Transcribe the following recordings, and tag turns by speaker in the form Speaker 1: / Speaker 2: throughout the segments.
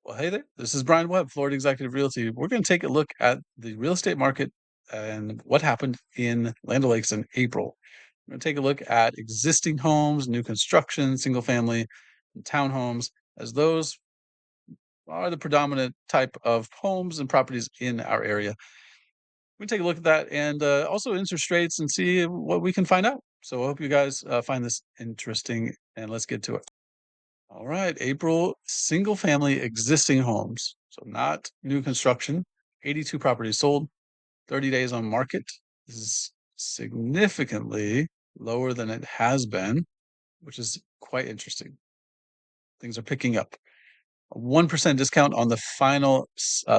Speaker 1: Well, hey there. This is Brian Webb, Florida Executive Realty. We're going to take a look at the real estate market and what happened in Land O'Lakes in April. We're going to take a look at existing homes, new construction, single family, and townhomes, as those are the predominant type of homes and properties in our area. We take a look at that and also interest rates and see what we can find out. So I hope you guys find this interesting and let's get to it. All right, April, single family existing homes. So not new construction. 82 properties sold, 30 days on market. This is significantly lower than it has been, which is quite interesting. Things are picking up. A 1% discount on the final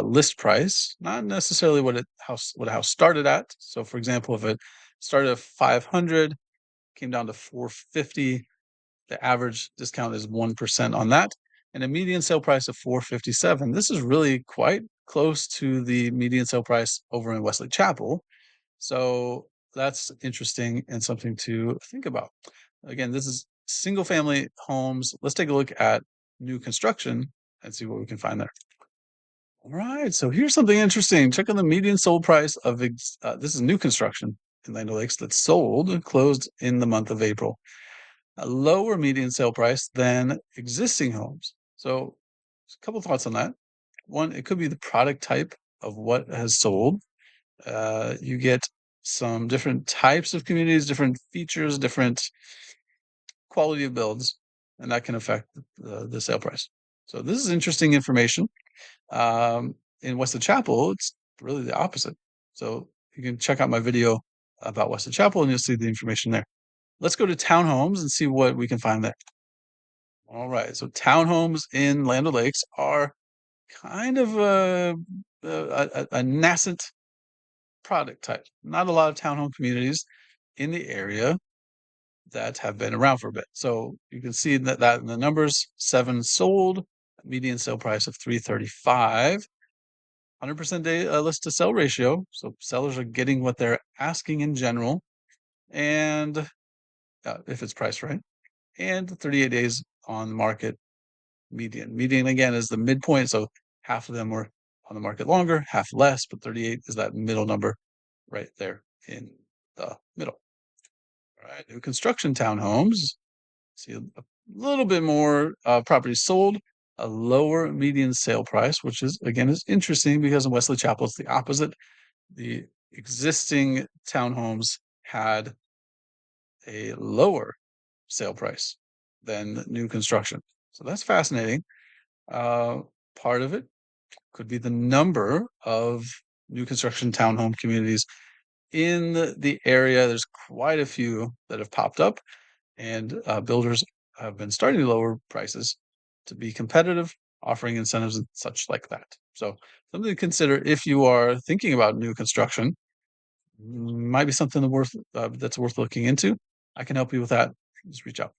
Speaker 1: list price, not necessarily what a house started at. So for example, if it started at 500, came down to 450, the average discount is 1% on that, and a median sale price of 457. This is really quite close to the median sale price over in Wesley Chapel. So that's interesting and something to think about. Again, this is single family homes. Let's take a look at new construction and see what we can find there. All right, so here's something interesting. Check on the median sold price of this is new construction in Land O'Lakes that sold closed in the month of April. A lower median sale price than existing homes. So, a couple thoughts on that. One, it could be the product type of what has sold. You get some different types of communities, different features, different quality of builds, and that can affect the sale price. So, this is interesting information. In Weston Chapel, it's really the opposite. So, you can check out my video about Weston Chapel and you'll see the information there. Let's go to townhomes and see what we can find there. All right, so townhomes in Land O'Lakes are kind of a nascent product type. Not a lot of townhome communities in the area that have been around for a bit. So you can see that in the numbers, 7 sold, median sale price of 335, 100% day list to sell ratio. So sellers are getting what they're asking in general, and if it's priced right, and 38 days on the market median. Median again is the midpoint, so half of them were on the market longer, half less, but 38 is that middle number right there in the middle. All right, new construction townhomes. See a little bit more properties sold, a lower median sale price, which is again is interesting because in Wesley Chapel it's the opposite. The existing townhomes had a lower sale price than new construction. So that's fascinating. Uh, Part of it could be the number of new construction townhome communities in the area. There's quite a few that have popped up, and builders have been starting to lower prices to be competitive, offering incentives and such like that. So, something to consider if you are thinking about new construction. Might be something that's worth looking into. I can help you with that. Just reach out.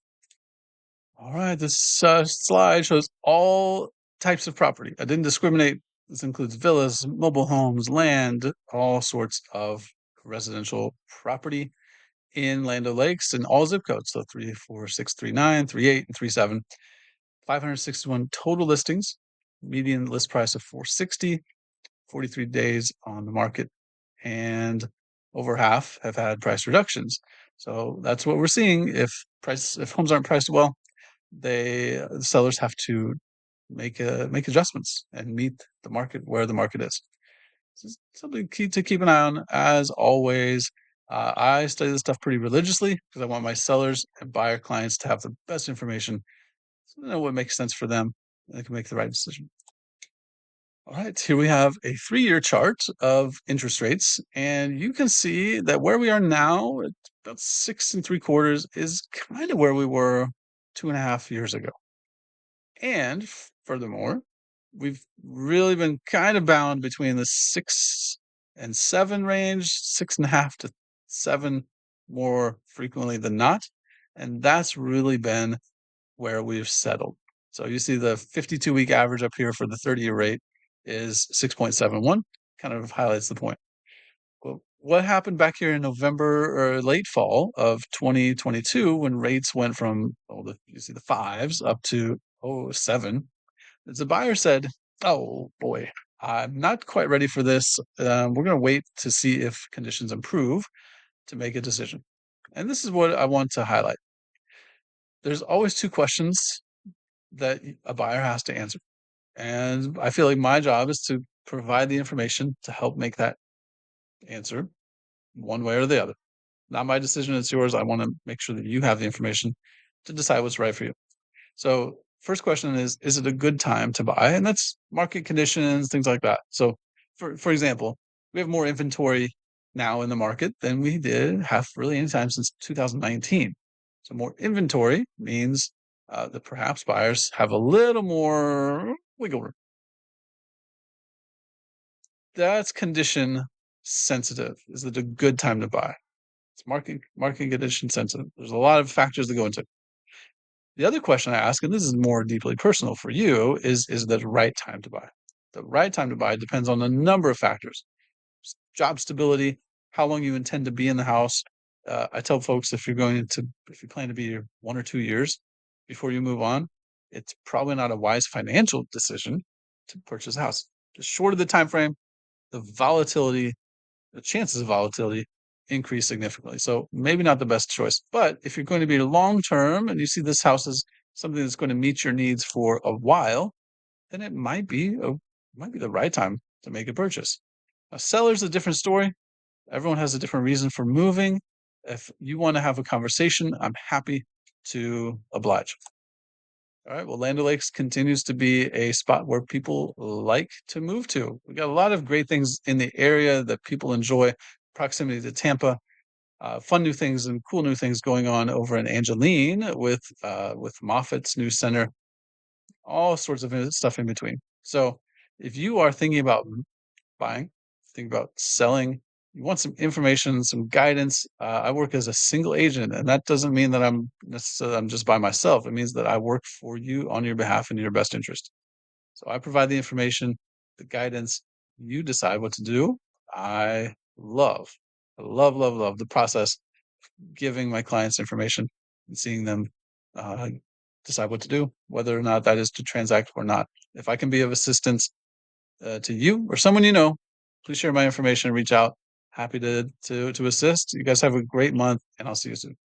Speaker 1: All right, this slide shows all types of property. I didn't discriminate. This includes villas, mobile homes, land, all sorts of residential property in Land O'Lakes and all zip codes. So 34639, 38, and 37. 561 total listings. Median list price of 460, 43 days on the market, and over half have had price reductions. So that's what we're seeing. If homes aren't priced well, the sellers have to make adjustments and meet the market where the market is. This is something key to keep an eye on. As always, I study this stuff pretty religiously because I want my sellers and buyer clients to have the best information, so they know what makes sense for them, and they can make the right decision. All right, here we have a 3-year chart of interest rates, and you can see that where we are now, at about 6 3/4, is kind of where we were 2.5 years ago. And furthermore, we've really been kind of bound between the 6 and 7 range, 6.5 to 7 more frequently than not. And that's really been where we've settled. So you see the 52-week average up here for the 30-year rate is 6.71, kind of highlights the point. Well, what happened back here in November or late fall of 2022 when rates went from, you see the fives up to 7? The buyer said, Oh boy, I'm not quite ready for this. We're going to wait to see if conditions improve to make a decision. And this is what I want to highlight. There's always two questions that a buyer has to answer. And I feel like my job is to provide the information to help make that answer one way or the other. Not my decision, it's yours. I want to make sure that you have the information to decide what's right for you. So, first question is it a good time to buy? And that's market conditions, things like that. So, for example, we have more inventory now in the market than we did have really any time since 2019. So, more inventory means that perhaps buyers have a little more wiggle room. That's condition sensitive. Is it a good time to buy? It's market condition sensitive. There's a lot of factors that go into it. The other question I ask, and this is more deeply personal for you, is the right time to buy? The right time to buy depends on a number of factors. Job stability, how long you intend to be in the house. I tell folks if you plan to be here 1 or 2 years before you move on, it's probably not a wise financial decision to purchase a house. The shorter the time frame, the volatility the chances of volatility increase significantly. So maybe not the best choice. But if you're going to be long term and you see this house as something that's going to meet your needs for a while, then it might be the right time to make a purchase. A seller's a different story. Everyone has a different reason for moving. If you want to have a conversation, I'm happy to oblige. All right. Well, Land O'Lakes continues to be a spot where people like to move to. We got a lot of great things in the area that people enjoy. Proximity to Tampa, fun new things and cool new things going on over in Angeline with Moffitt's new center, all sorts of stuff in between. So, if you are thinking about buying, thinking about selling, you want some information, some guidance. I work as a single agent, and that doesn't mean that I'm just by myself. It means that I work for you on your behalf in your best interest. So I provide the information, the guidance. You decide what to do. I love, love the process giving my clients information and seeing them uh, decide what to do, whether or not that is to transact or not. If I can be of assistance to you or someone you know, please share my information. Reach out. Happy to assist. You guys have a great month, and I'll see you soon.